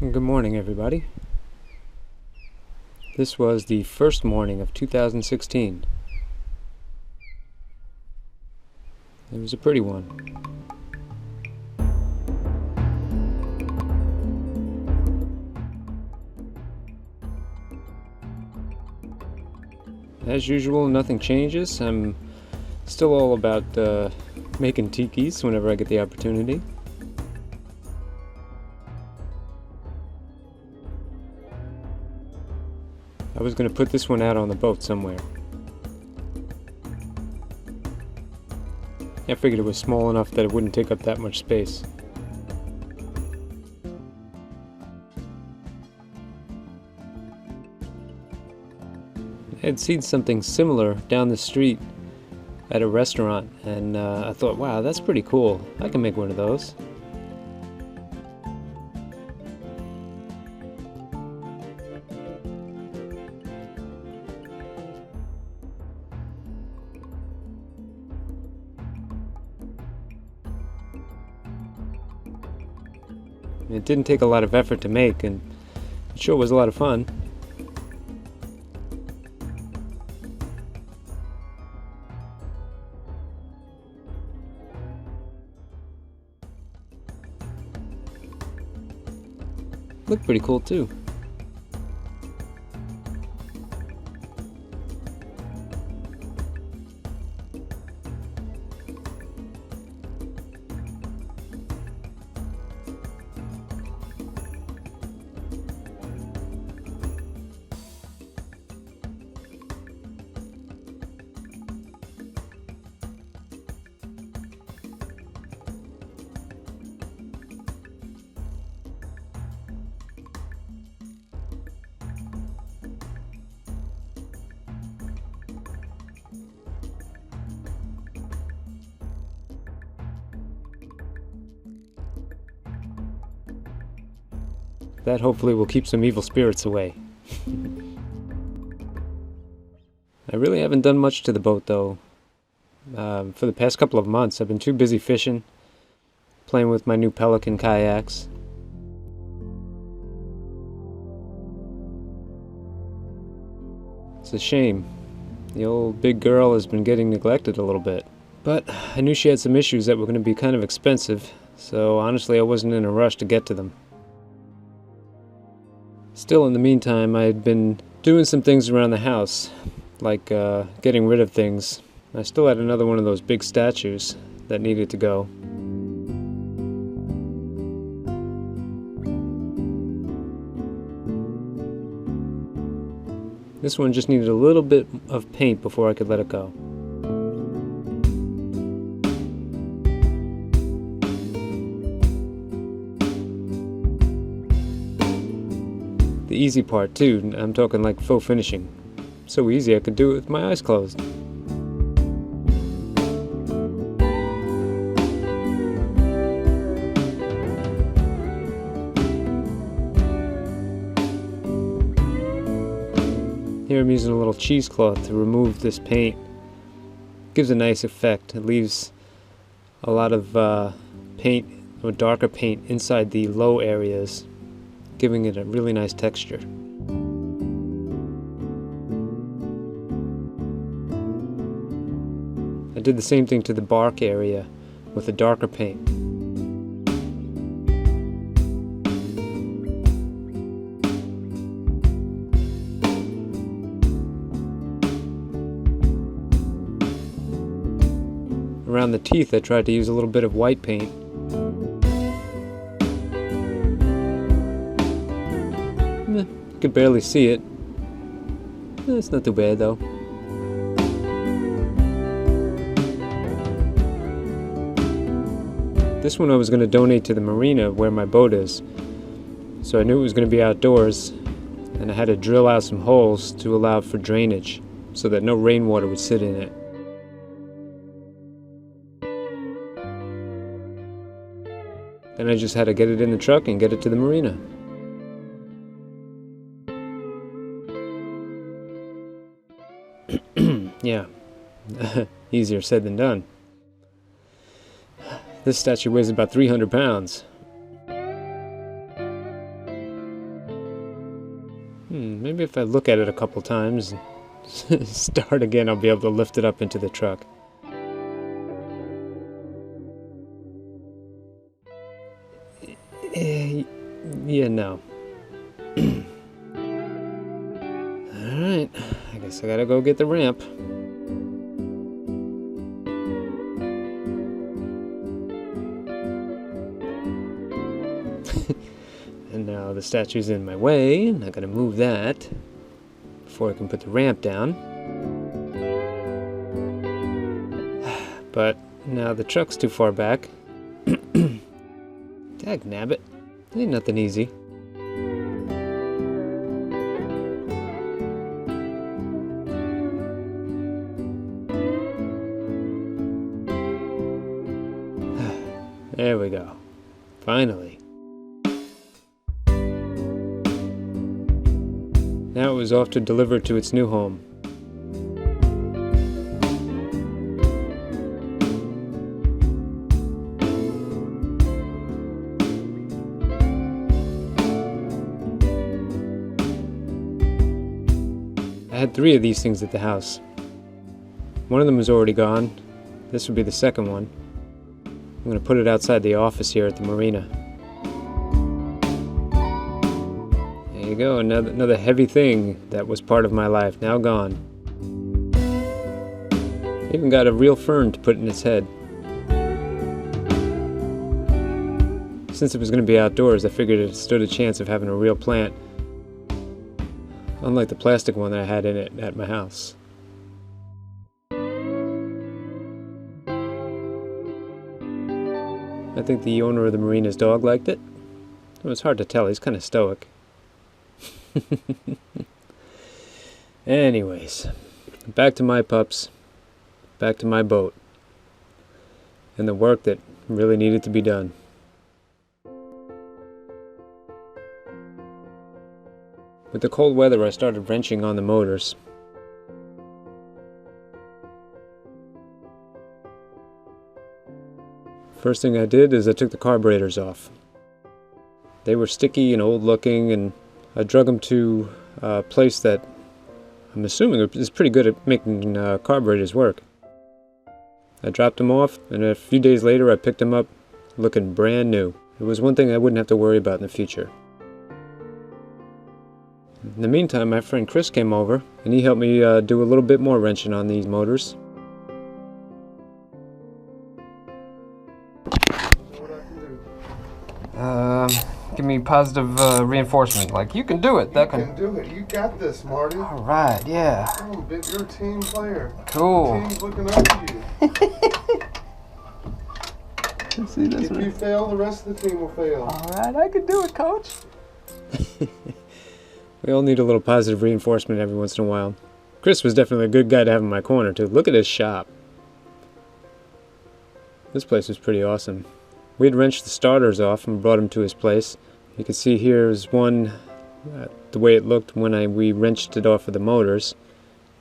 Good morning, everybody. This was the first morning of 2016. It was a pretty one. As usual, nothing changes. I'm still all about making tikis whenever I get the opportunity. I was going to put this one out on the boat somewhere. I figured it was small enough that it wouldn't take up that much space. I had seen something similar down the street at a restaurant, and I thought, wow, that's pretty cool. I can make one of those. It didn't take a lot of effort to make, and it sure was a lot of fun. Looked pretty cool too. That hopefully will keep some evil spirits away. I really haven't done much to the boat though. For the past couple of months I've been too busy fishing, playing with my new Pelican kayaks. It's a shame. The old big girl has been getting neglected a little bit. But I knew she had some issues that were going to be kind of expensive, so honestly I wasn't in a rush to get to them. Still, in the meantime, I had been doing some things around the house, like getting rid of things. I still had another one of those big statues that needed to go. This one just needed a little bit of paint before I could let it go. The easy part too, I'm talking like faux finishing. So easy I could do it with my eyes closed. Here I'm using a little cheesecloth to remove this paint. Gives a nice effect. It leaves a lot of paint, or darker paint, inside the low areas, giving it a really nice texture. I did the same thing to the bark area with a darker paint. Around the teeth I tried to use a little bit of white paint. You could barely see it. It's not too bad though. This one I was going to donate to the marina where my boat is. So I knew it was going to be outdoors, and I had to drill out some holes to allow for drainage so that no rainwater would sit in it. Then I just had to get it in the truck and get it to the marina. Yeah, easier said than done. This statue weighs about 300 pounds. Maybe if I look at it a couple times and start again, I'll be able to lift it up into the truck. Yeah, no. Alright, I guess I gotta go get the ramp. And now the statue's in my way, and I gotta move that before I can put the ramp down. But now the truck's too far back. Dagnabbit, ain't nothing easy. There we go. Finally. Now it was off to deliver to its new home. I had 3 of these things at the house. One of them was already gone. This would be the second one. I'm going to put it outside the office here at the marina. There you go, another heavy thing that was part of my life, now gone. Even got a real fern to put in its head. Since it was going to be outdoors, I figured it stood a chance of having a real plant, unlike the plastic one that I had in it at my house. I think the owner of the marina's dog liked it. It was hard to tell, he's kind of stoic. Anyways, back to my pups, back to my boat, and the work that really needed to be done. With the cold weather, I started wrenching on the motors. First thing I did is I took the carburetors off. They were sticky and old looking, and I drug them to a place that I'm assuming is pretty good at making carburetors work. I dropped them off, and a few days later I picked them up looking brand new. It was one thing I wouldn't have to worry about in the future. In the meantime, my friend Chris came over, and he helped me do a little bit more wrenching on these motors. Give me positive reinforcement. Like, you can do it. You can do it. You got this, Marty. All right, yeah. Come on, big. You're a team player. Cool. The team's looking up to you. See, if you fail, the rest of the team will fail. All right, I can do it, Coach. We all need a little positive reinforcement every once in a while. Chris was definitely a good guy to have in my corner, too. Look at his shop. This place was pretty awesome. We had wrenched the starters off and brought him to his place. You can see here is one, the way it looked when we wrenched it off of the motors.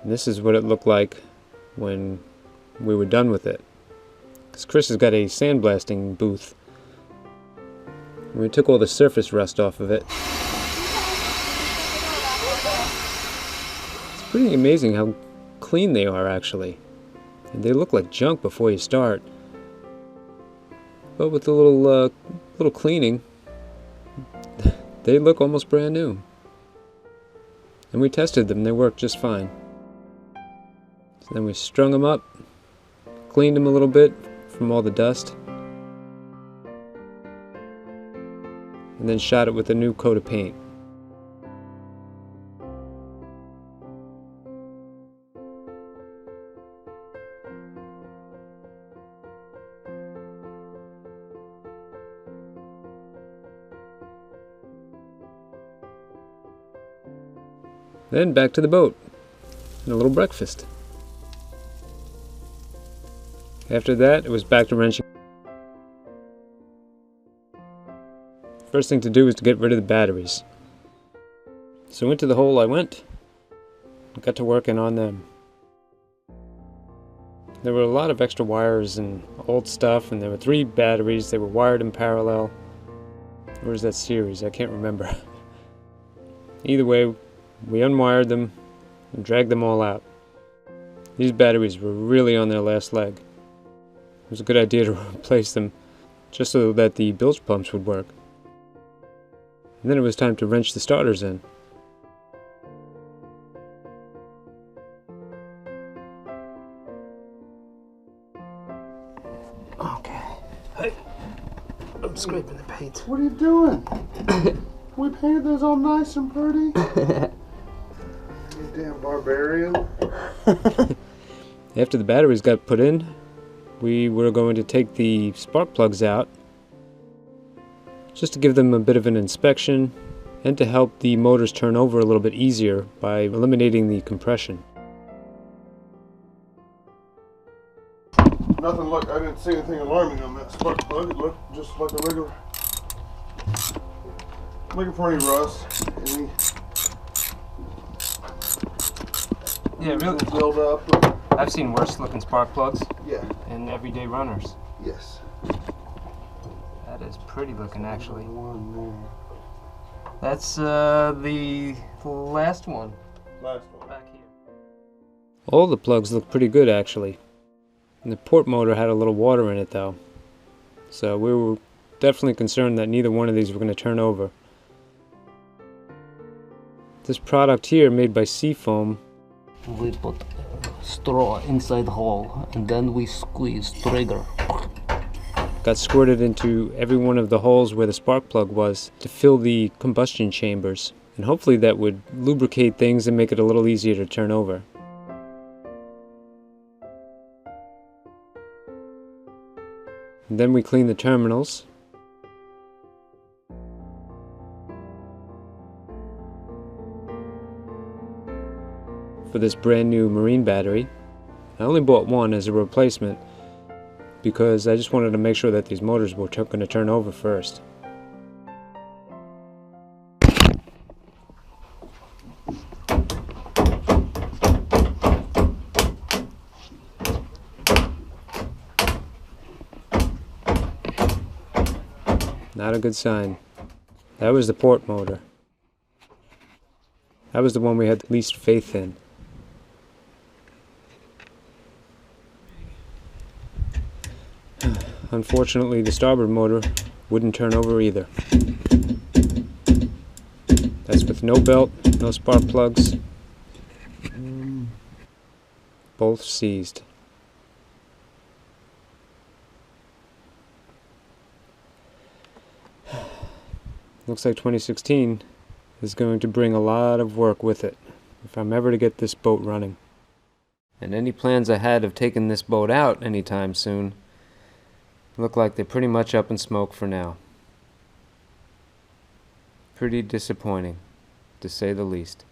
And this is what it looked like when we were done with it. Because Chris has got a sandblasting booth. And we took all the surface rust off of it. It's pretty amazing how clean they are, actually. And they look like junk before you start. But with a little cleaning, they look almost brand new. And we tested them, they worked just fine. So then we strung them up, cleaned them a little bit from all the dust, and then shot it with a new coat of paint. Then back to the boat, and a little breakfast. After that, it was back to wrenching. First thing to do was to get rid of the batteries. So into the hole I went, and got to working on them. There were a lot of extra wires and old stuff, and there were 3 batteries. They were wired in parallel. Or is that series? I can't remember. Either way, We unwired them and dragged them all out. These batteries were really on their last leg. It was a good idea to replace them just so that the bilge pumps would work. And then it was time to wrench the starters in. Okay. Hey. I'm scraping the paint. What are you doing? We painted those all nice and pretty. You damn barbarian. After the batteries got put in, we were going to take the spark plugs out just to give them a bit of an inspection and to help the motors turn over a little bit easier by eliminating the compression. Nothing looked, I didn't see anything alarming on that spark plug. It looked just like a regular. Looking for any rust, any Yeah, really. build up. I've seen worse looking spark plugs Yeah. in everyday runners. Yes. That is pretty looking, actually. One there. That's the last one. Last one. Back here. All the plugs look pretty good, actually. And the port motor had a little water in it, though. So we were definitely concerned that neither one of these were going to turn over. This product here, made by Seafoam, We put straw inside the hole and then we squeeze trigger. got squirted into every one of the holes where the spark plug was to fill the combustion chambers. And hopefully that would lubricate things and make it a little easier to turn over. And then we clean the terminals. For this brand new marine battery. I only bought one as a replacement because I just wanted to make sure that these motors were going to turn over first. Not a good sign. That was the port motor. That was the one we had the least faith in. Unfortunately, the starboard motor wouldn't turn over either. That's with no belt, no spark plugs. Both seized. Looks like 2016 is going to bring a lot of work with it if I'm ever to get this boat running. And any plans I had of taking this boat out anytime soon look like they're pretty much up in smoke for now. Pretty disappointing, to say the least.